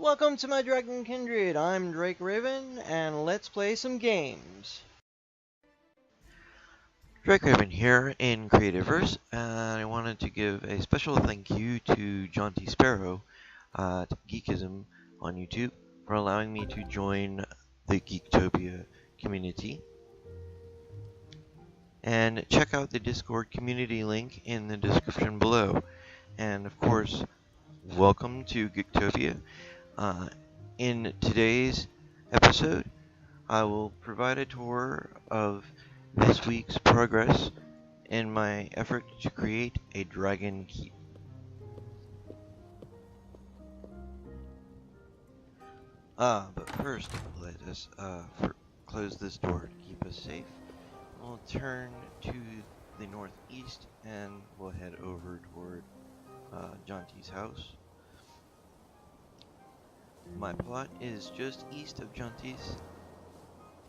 Welcome to my Dragon Kindred. I'm Drake Raven, and let's play some games. Drake Raven here in Creativerse, and I wanted to give a special thank you to Jonti Sparrow at Geekism on YouTube for allowing me to join the Geektopia community. And check out the Discord community link in the description below. And of course, welcome to Geektopia. In today's episode, I will provide a tour of this week's progress in my effort to create a dragon keep. But first, let us close this door to keep us safe. We'll turn to the northeast and we'll head over toward Jonti's house. My plot is just east of Jonti's,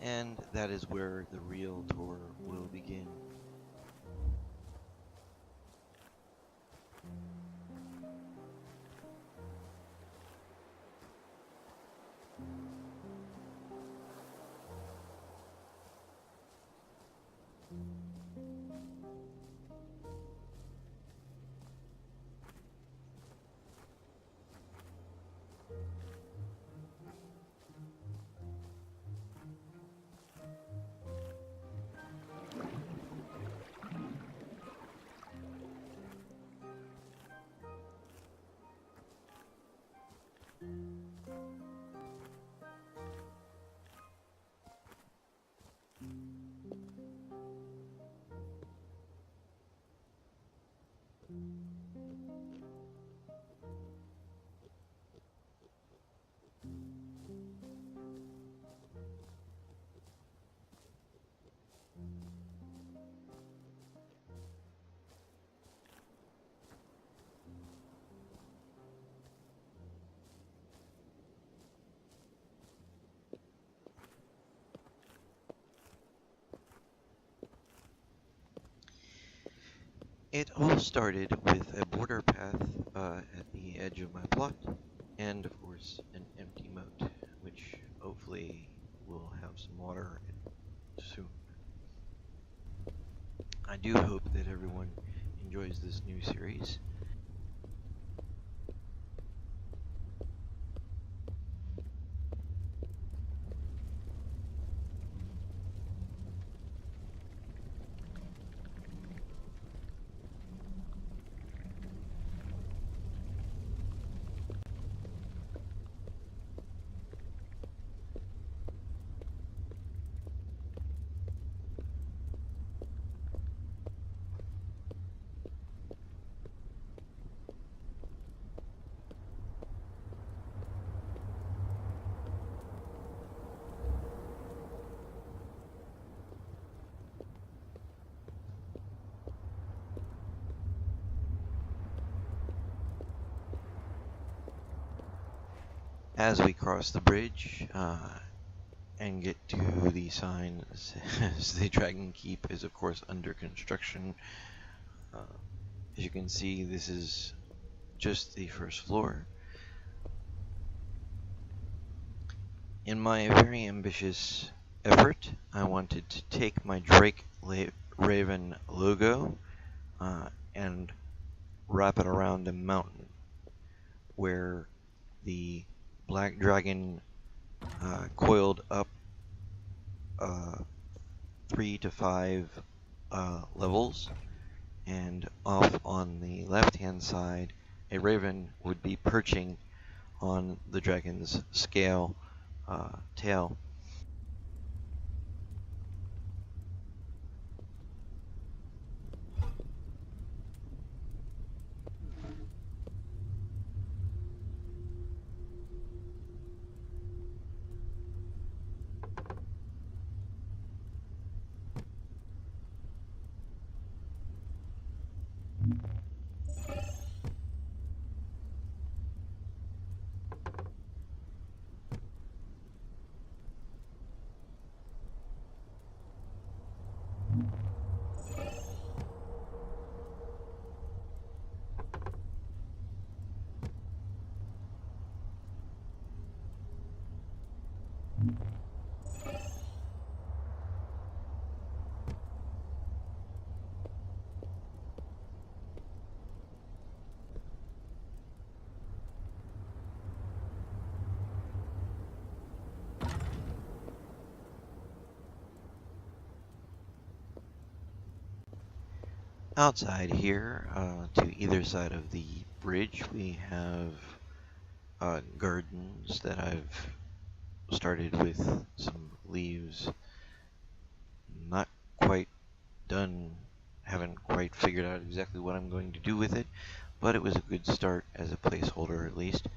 and that is where the real tour will begin. It all started with a border path at the edge of my plot, and of course an empty moat, which hopefully will have some water in it soon. I do hope that everyone enjoys this new series. As we cross the bridge and get to the sign that says the Dragon Keep is of course under construction. As you can see, this is just the first floor. In my very ambitious effort, I wanted to take my Drake Raven logo and wrap it around a mountain where the black dragon coiled up 3 to 5 levels, and off on the left hand side a raven would be perching on the dragon's scale tail. Outside here, to either side of the bridge, we have gardens that I've started with some leaves. Not quite done, haven't quite figured out exactly what I'm going to do with it, but it was a good start as a placeholder at least.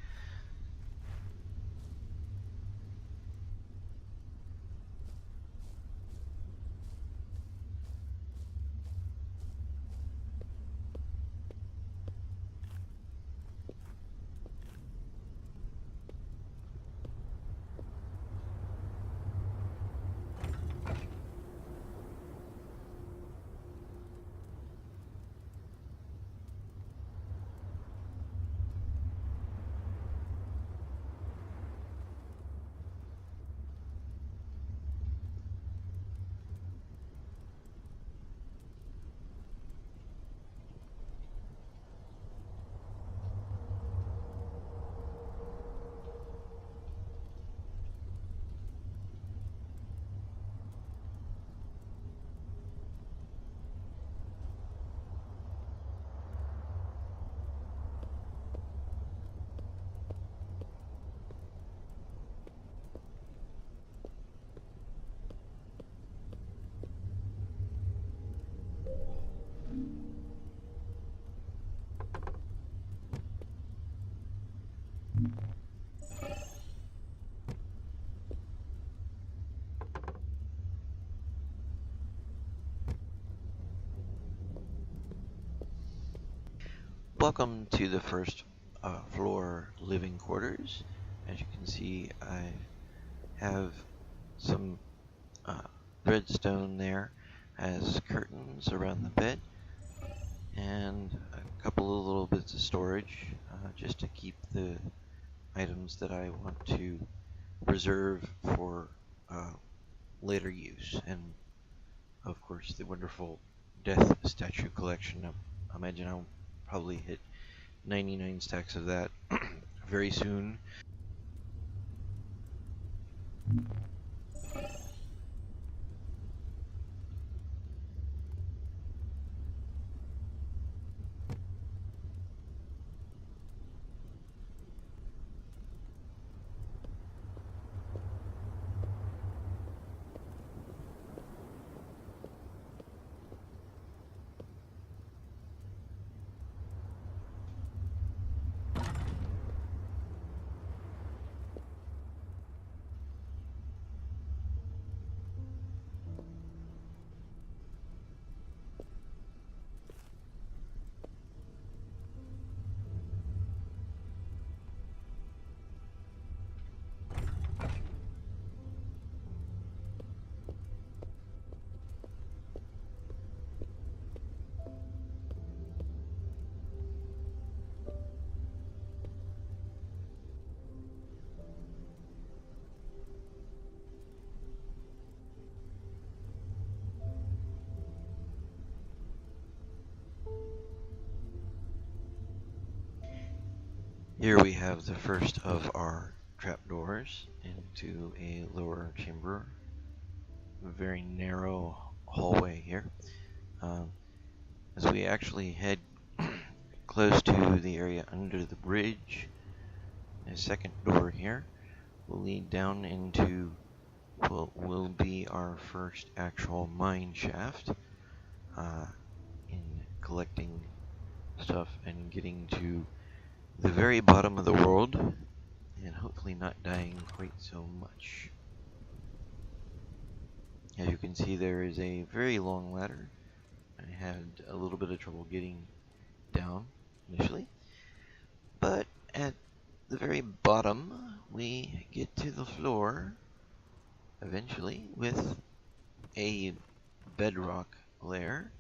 Welcome to the first floor living quarters. As you can see, I have some redstone there as curtains around the bed, and a couple of little bits of storage just to keep the items that I want to reserve for later use, and of course the wonderful death statue collection. I imagine I'll probably hit 99 stacks of that very soon. Here we have the first of our trapdoors into a lower chamber. A very narrow hallway here. As we actually head close to the area under the bridge, a second door here will lead down into what will be our first actual mine shaft in collecting stuff and getting to the very bottom of the world, and hopefully not dying quite so much. As you can see, there is a very long ladder. I had a little bit of trouble getting down initially, but at the very bottom we get to the floor eventually with a bedrock layer,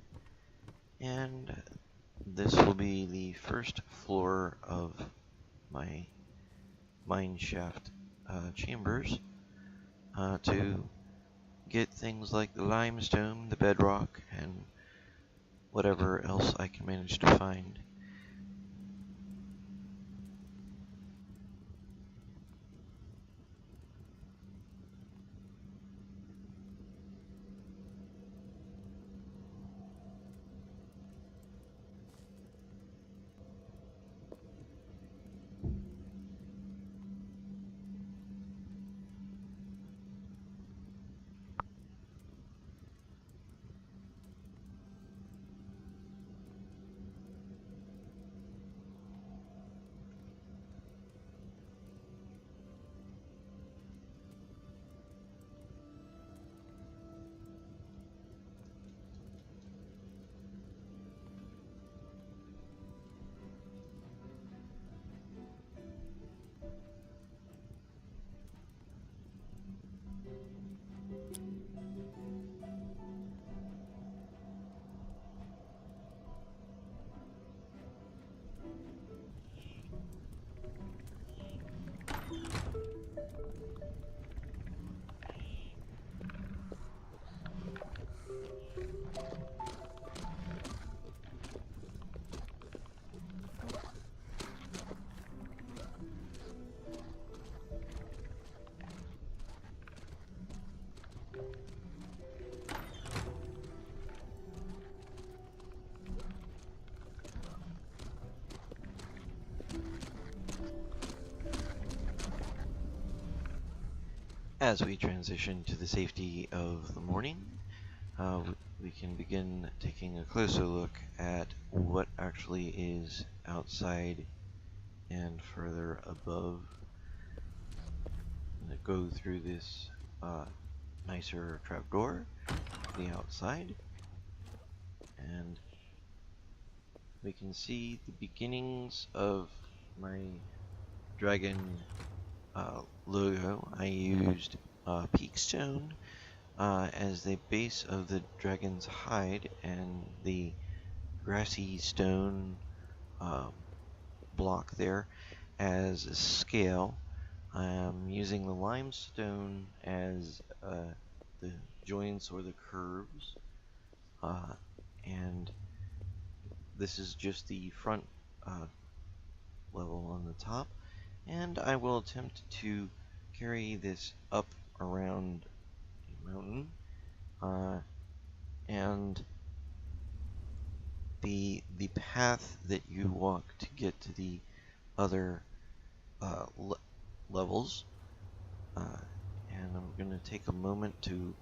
and this will be the first floor of my mine shaft chambers. to get things like the limestone, the bedrock, and whatever else I can manage to find. As we transition to the safety of the morning, we can begin taking a closer look at what actually is outside and further above. I'm going to go through this nicer trapdoor to the outside, and we can see the beginnings of my dragon logo. I used peak stone as the base of the dragon's hide and the grassy stone block there as a scale. I'm using the limestone as the joints or the curves, and this is just the front level on the top, and I will attempt to carry this up around a mountain, and the path that you walk to get to the other levels, and I'm going to take a moment to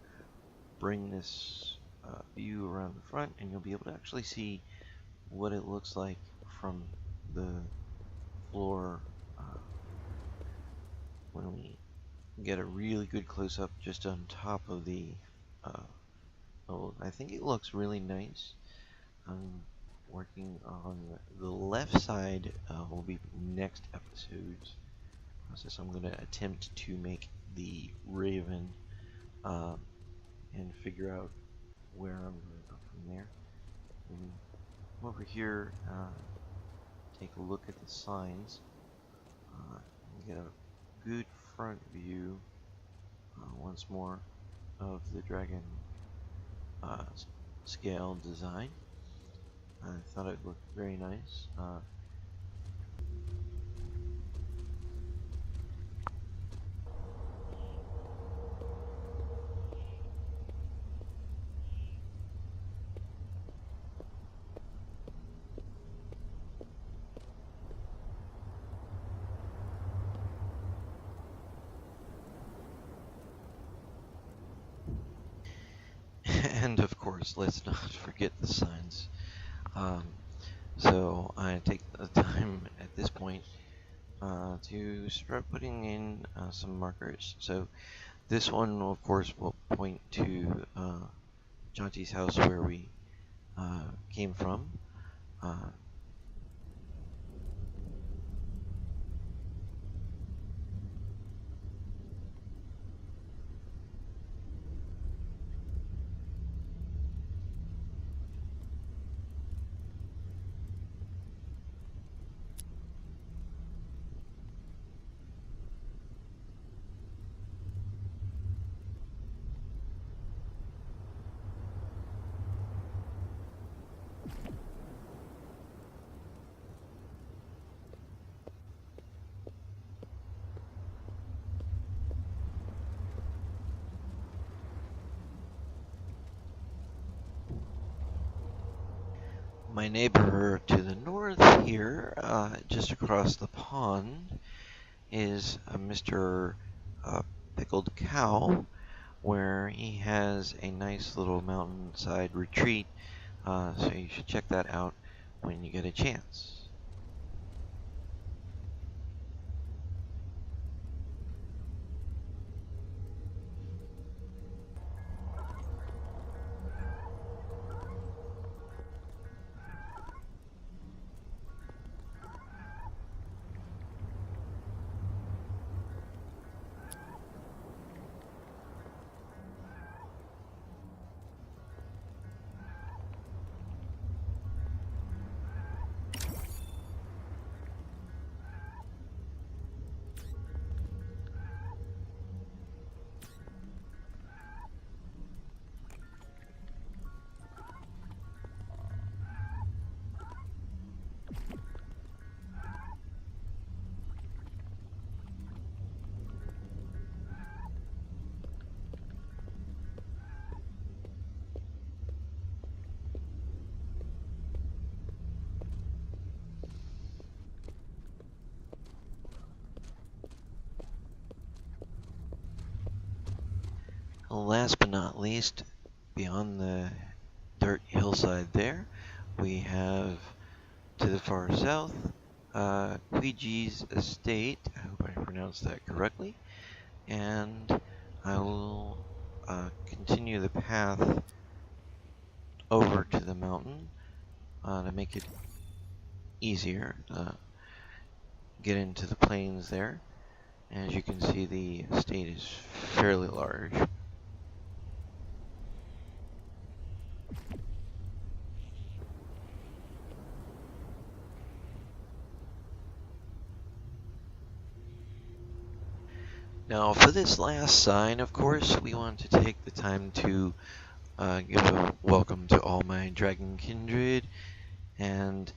bring this view around the front, and you'll be able to actually see what it looks like from the floor when we get a really good close-up just on top of the I think it looks really nice. I'm working on the left side will be next episode's process. I'm going to attempt to make the raven and figure out where I'm going to go from there. Come over here, take a look at the signs, and get a good front view once more of the dragon scale design. I thought it looked very nice. And of course, let's not forget the signs. So I take the time at this point to start putting in some markers. So this one, of course, will point to Jonti's house where we came from. My neighbor to the north here, just across the pond, is Mr. Pickled Cow, where he has a nice little mountainside retreat, so you should check that out when you get a chance. Last but not least, beyond the dirt hillside there, we have to the far south, Ouija's estate. I hope I pronounced that correctly. And I will continue the path over to the mountain to make it easier to get into the plains there. As you can see, the estate is fairly large. Now, for this last sign, of course, we want to take the time to give a welcome to all my dragon kindred, and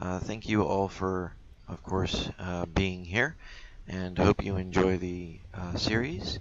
thank you all for, of course, being here, and hope you enjoy the series.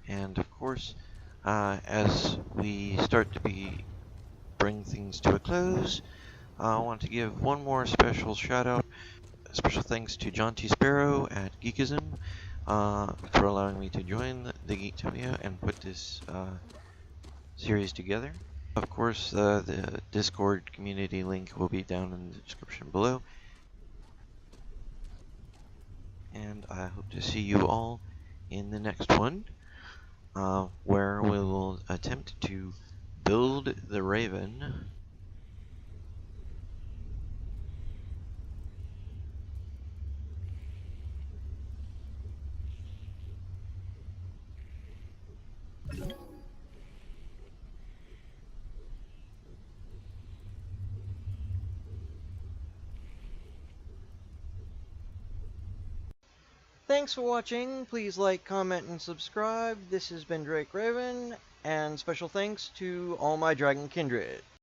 And of course, as we start to bring things to a close, I want to give one more special shout out, special thanks to Jonti Sparrow at Geekism for allowing me to join the Geektopia and put this series together. Of course, the Discord community link will be down in the description below. And I hope to see you all in the next one, where we will attempt to build the raven. Thanks for watching. Please like, comment, and subscribe. This has been Drake Raven, and special thanks to all my dragon kindred.